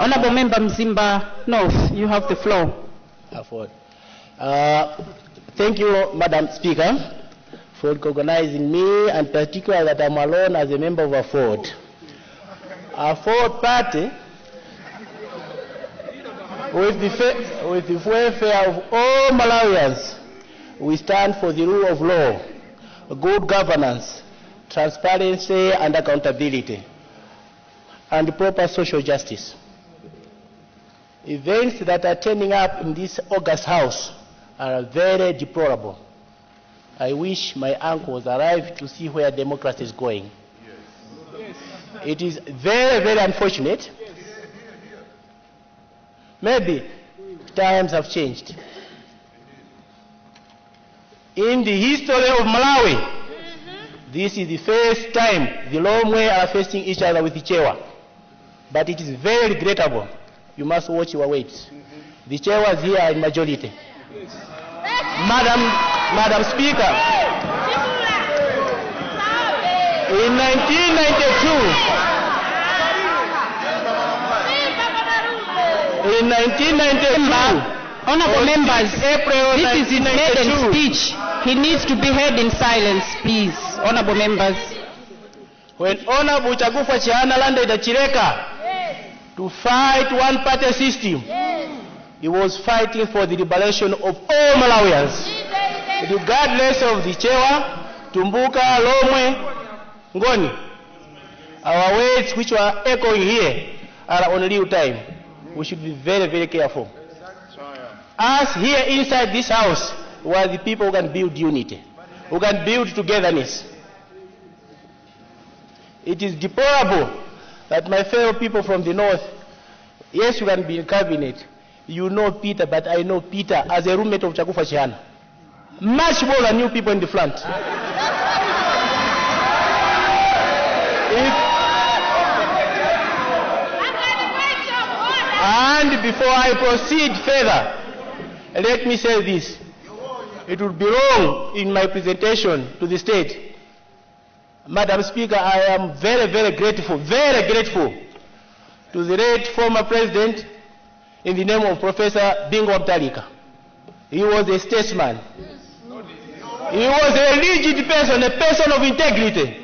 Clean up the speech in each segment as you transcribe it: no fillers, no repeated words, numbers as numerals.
Honorable Member Mzimba North, you have the floor. Thank you, Madam Speaker, for recognizing me, and particularly that I'm alone as a member of a Ford. A Ford party, with the welfare of all Malawians, we stand for the rule of law, good governance, transparency and accountability, and proper social justice. Events that are turning up in this August House are very deplorable. I wish my uncle was alive to see where democracy is going. Yes. It is very, very unfortunate. Maybe times have changed. In the history of Malawi, this is the first time the Lomwe are facing each other with the Chewa. But it is very regrettable. You must watch your weight. The Chewas here are in majority. Madam Speaker, in 1992, Honorable members, this is his maiden speech. He needs to be heard in silence, please. Honorable members. When Honorable Chihana landed at Chireka to fight one-party system, he was fighting for the liberation of all Malawians, regardless of the Chewa, Tumbuka, Lomwe, Ngoni. Our words which were echoing here are on real time. We should be very, very careful. Us here inside this house were the people who can build unity, who can build togetherness. It is deplorable that my fellow people from the north, yes, you can be in cabinet, you know Peter, but I know Peter as a roommate of Chihana. Much more than you people in the front. And before I proceed further, let me say this. It would be wrong in my presentation to the state. Madam Speaker, I am very, very grateful to the late former president in the name of Professor Bingo Mtalika. He was a statesman. He was a rigid person, a person of integrity.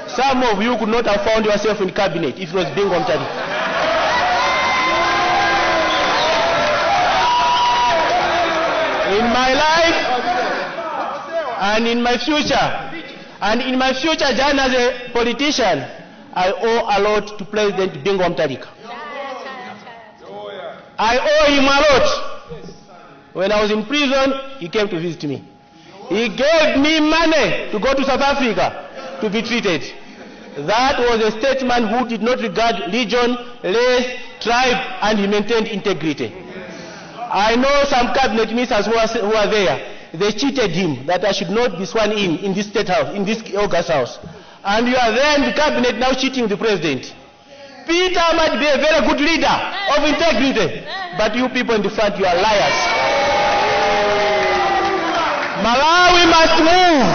Some of you could not have found yourself in cabinet if it was Bingo Mtalika. In my life and in my future journey as a politician, I owe a lot to President Bingo Mtalika. I owe him a lot. When I was in prison, he came to visit me. He gave me money to go to South Africa to be treated. That was a statesman who did not regard religion, race, tribe, and he maintained integrity. I know some cabinet ministers who are there. They cheated him that I should not be sworn in this state house, in this August house. And you are there in the cabinet now cheating the president. Peter might be a very good leader of integrity, but you people in the front, you are liars. Malawi must move.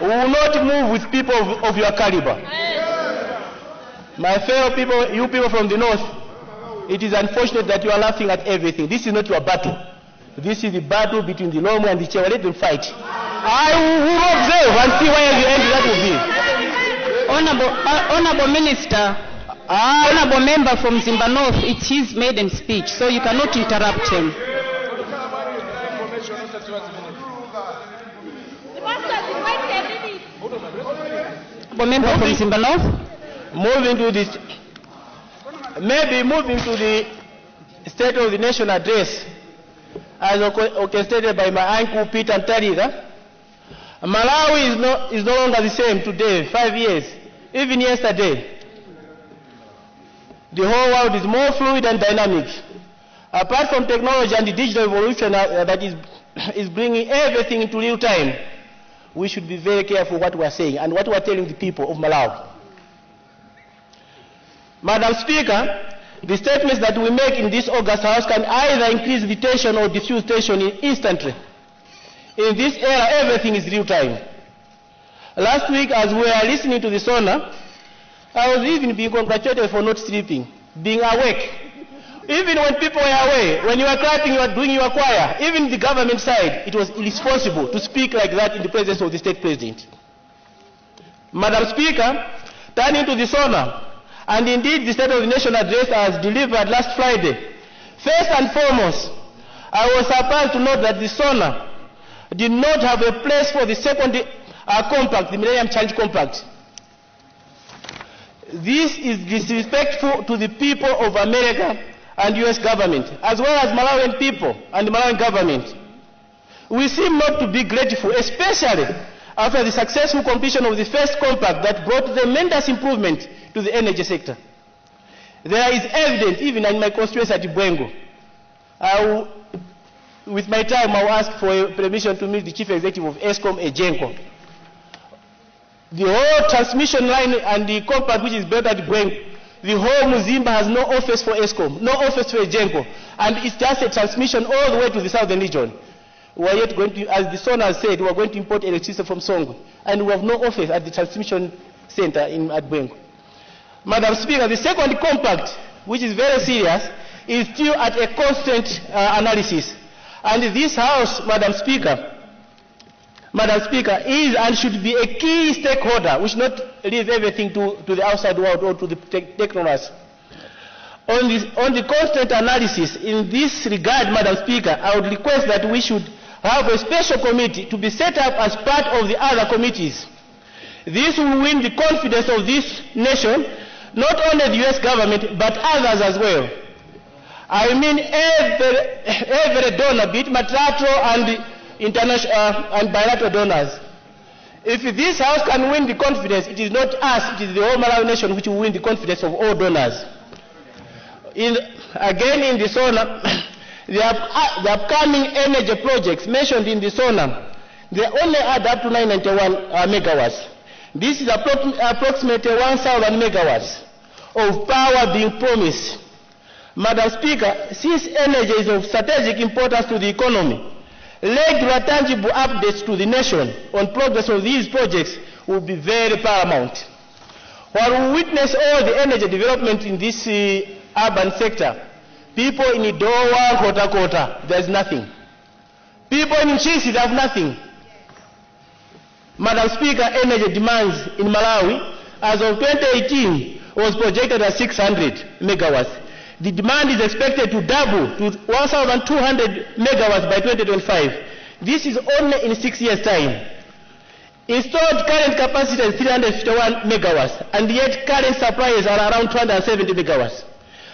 We will not move with people of your caliber. My fellow people, you people from the north, it is unfortunate that you are laughing at everything. This is not your battle. This is the battle between the Lomwe and the Chewa. Let them fight. I will observe and see where the end that will be. Honorable Minister, Honorable Member from Mzimba North, it's his maiden speech, so you cannot interrupt him. Honorable Member from Mzimba North. Moving to the State of the Nation address, as orchestrated by my uncle Peter Mtalika. Malawi is no longer the same today, 5 years, even yesterday. The whole world is more fluid and dynamic. Apart from technology and the digital evolution that is bringing everything into real time, we should be very careful what we are saying and what we are telling the people of Malawi. Madam Speaker, the statements that we make in this August House can either increase the tension or diffuse tension instantly. In this era, everything is real time. Last week, as we were listening to the sonar, I was even being congratulated for not sleeping. being awake. Even when people were away, when you were clapping, you were doing your choir, even the government side, it was irresponsible to speak like that in the presence of the state president. Madam Speaker, turning to the SONA, and indeed the State of the Nation address as delivered last Friday. First and foremost, I was surprised to note that the SONA did not have a place for the second compact, the Millennium Challenge Compact. This is disrespectful to the people of America and US government, as well as Malawian people and the Malawian government. We seem not to be grateful, especially after the successful completion of the first compact that brought tremendous improvement to the energy sector. There is evidence, even in my constituency at Bwengo. With my time, I will ask for permission to meet the Chief Executive of ESCOM, Ejenko. The whole transmission line and the compact which is built at Bwengo, the whole Mzimba has no office for ESCOM, no office for Ejenko, and it's just a transmission all the way to the southern region. We are yet going to, as the son has said, we are going to import electricity from Songwe, and we have no office at the transmission center at Bwengo. Madam Speaker, the second compact, which is very serious, is still at a constant analysis. And this House, Madam Speaker, is and should be a key stakeholder. We should not leave everything to the outside world or to the technocrats. On the constant analysis, in this regard, Madam Speaker, I would request that we should have a special committee to be set up as part of the other committees. This will win the confidence of this nation, not only the US government, but others as well. I mean every donor, be it multilateral and international and bilateral donors. If this House can win the confidence, it is not us, it is the whole Malawi nation which will win the confidence of all donors. Again in the SONA, the upcoming energy projects mentioned in the SONA, they only add up to 991 megawatts. This is approximately 1,000 megawatts of power being promised. Madam Speaker, since energy is of strategic importance to the economy, regular tangible updates to the nation on progress of these projects will be very paramount. While we witness all the energy development in this urban sector, people in Idowa, Kota, there is nothing. People in Nchisi have nothing. Madam Speaker, energy demands in Malawi as of 2018 was projected at 600 megawatts. The demand is expected to double to 1,200 megawatts by 2025. This is only in 6 years' time. Installed current capacity is 351 megawatts, and yet current supplies are around 270 megawatts.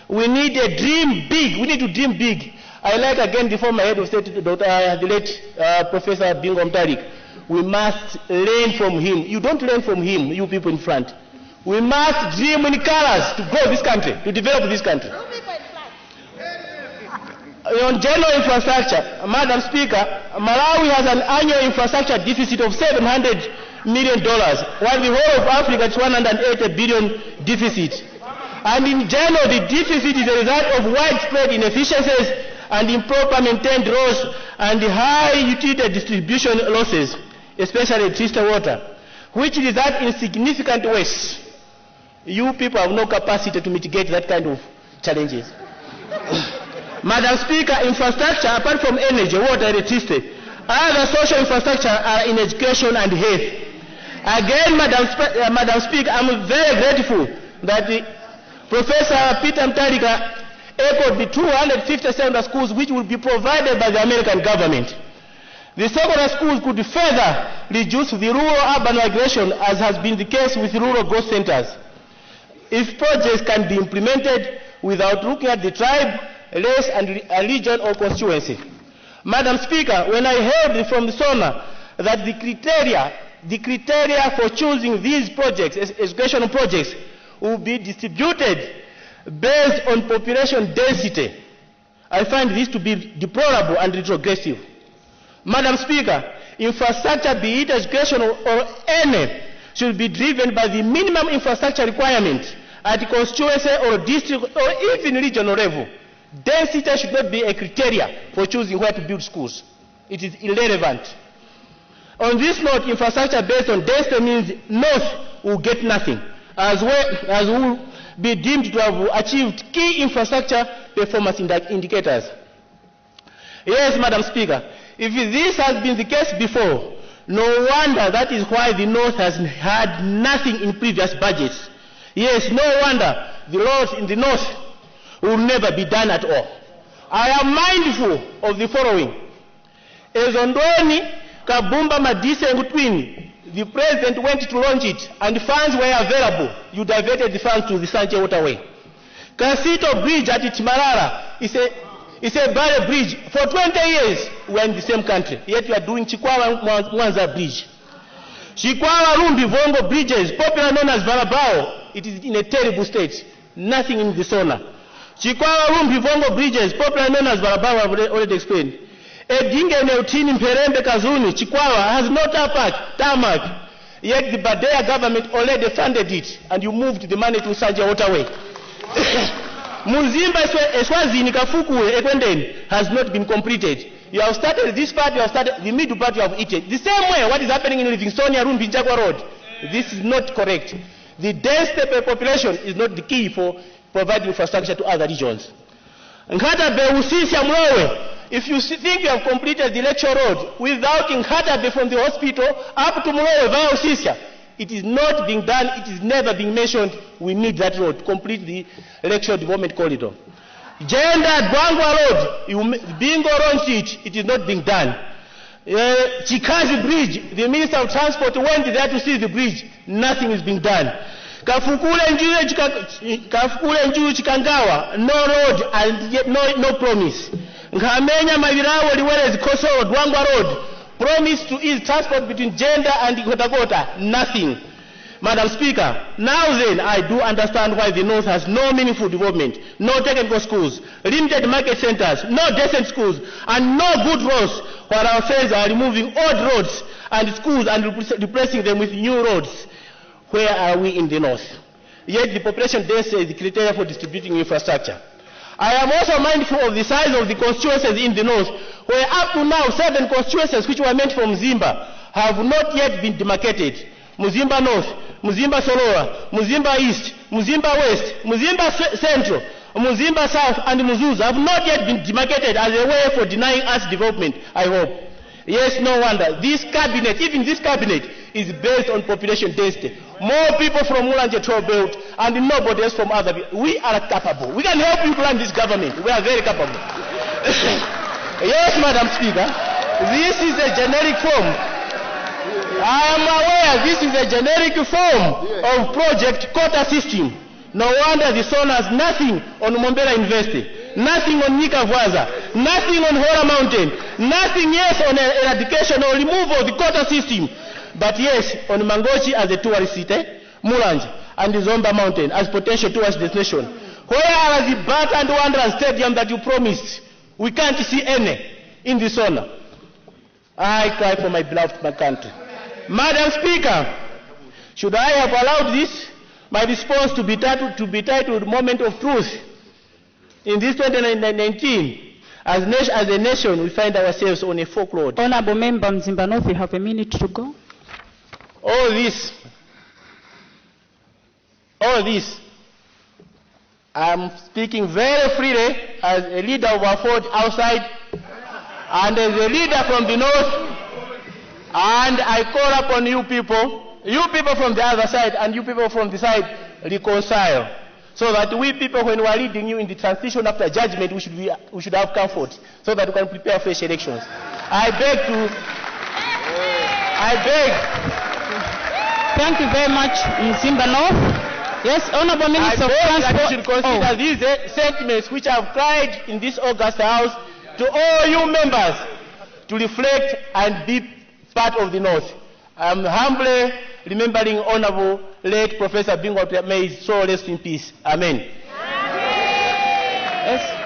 We need to dream big. We need to dream big. I like again the former head of state, the late Professor Bingo Mtarik. We must learn from him. You don't learn from him, you people in front. We must dream in colors to grow this country, to develop this country. On general infrastructure, Madam Speaker, Malawi has an annual infrastructure deficit of $700 million, while the whole of Africa is $180 billion deficit. And in general, the deficit is a result of widespread inefficiencies and improper maintained roads and high utility distribution losses, especially tristed water, which result in significant waste. You people have no capacity to mitigate that kind of challenges. Madam Speaker, infrastructure, apart from energy, water, electricity, other social infrastructure are in education and health. Again, Madam Speaker, I'm very grateful that Professor Peter Mtarika echoed the 250 secondary schools which will be provided by the American government. The secondary schools could further reduce the rural-urban migration, as has been the case with rural growth centers, if projects can be implemented without looking at the tribe, race, and region or constituency. Madam Speaker, when I heard from the SONA that the criteria for choosing these projects, educational projects, will be distributed based on population density, I find this to be deplorable and retrogressive. Madam Speaker, infrastructure, be it educational or any, should be driven by the minimum infrastructure requirement at the constituency or district or even regional level. Density should not be a criteria for choosing where to build schools. It is irrelevant. On this note, infrastructure based on density means north will get nothing, as well as will be deemed to have achieved key infrastructure performance indicators. Yes, Madam Speaker, if this has been the case before, no wonder that is why the North has had nothing in previous budgets. Yes, no wonder the roads in the North will never be done at all. I am mindful of the following. Ezondoni Kabumba Madisengu Twin, the President went to launch it and funds were available. You diverted the funds to the Sanche Waterway. Kasito Bridge at Chimarara is a barrier bridge. For 20 years we are in the same country, yet you are doing Chikwawa Mwanza Bridge. Chikwawa Rumbi Vongo bridges, popularly known as Barabao, it is in a terrible state. Nothing in the Sona. Chikwawa Rumbi Vongo bridges, popularly known as Barabao, I've already explained. Edinge Neutini Mperembe Kazuni, Chikwawa has no tarmac, yet the Badea government already funded it, and you moved the money to Sanja Waterway. Mzimba Eswazini Kafuku Ekwenden has not been completed. You have started this part, you have started the middle part, you have eaten. The same way what is happening in Livingstonia Rumbi Njagwa Road. This is not correct. The dense population is not the key for providing infrastructure to other regions. Nkatabe Usisya Mlowe, if you think you have completed the lecture road without Nkatabe from the hospital up to Mlowe via Usisya, it is not being done, it is never being mentioned. We need that road to complete the lecture development corridor. Gender Bwangwa Road, Bingo Road Street, it is not being done. Chikazi Bridge, the Minister of Transport went there to see the bridge, nothing is being done. Kafukule Njuru Chikangawa, no road and yet no promise. Nkamenya Mavirawo Liwelezi Koso Dwangwa Road, promise to ease transport between Gender and Kotagota, nothing. Madam Speaker, now then I do understand why the North has no meaningful development, no technical schools, limited market centers, no decent schools, and no good roads, while our friends are removing old roads and schools and replacing them with new roads. Where are we in the North? Yet the population density is the criteria for distributing infrastructure. I am also mindful of the size of the constituencies in the North, where up to now 7 constituencies which were meant for Mzimba have not yet been demarcated. Mzimba North, Mzimba Solora, Mzimba East, Mzimba West, Mzimba Central, Mzimba South, and Mzuza have not yet been demarcated as a way for denying us development, I hope. Yes, no wonder. This cabinet, even this cabinet, is based on population density. More people from Mulanje Toll Belt and nobody else from other people. We are capable. We can help you run this government. We are very capable. Yes, Madam Speaker, this is a generic form. I am aware this is a generic form of project quota system. No wonder the son has nothing on Mombela University, nothing on Nika Vwaza, nothing on Hora Mountain, nothing yes on eradication or removal of the quota system. But yes, on Mangochi as a tourist city, Mulanje and the Zomba Mountain as potential tourist destination. Where are the Bat and Wanderers Stadium that you promised? We can't see any in the zone. I cry for my beloved country. Madam Speaker, should I have allowed this, my response to be titled Moment of Truth? In this 2019, as a nation, we find ourselves on a folklore. Honorable Member Mzimba North, you have a minute to go. All this, I'm speaking very freely as a leader of our fort outside and as a leader from the North. And I call upon you people from the other side and you people from the side, reconcile. So that we people, when we are leading you in the transition after judgment, we should have comfort so that we can prepare fresh elections. I beg. Thank you very much, Mzimba North. Yes, Honorable Minister of Transport. That you should consider these sentiments which I have cried in this August House to all you members to reflect and be part of the North. I am humbly remembering Honorable late Professor Bingwa, may his soul rest in peace. Amen. Yes.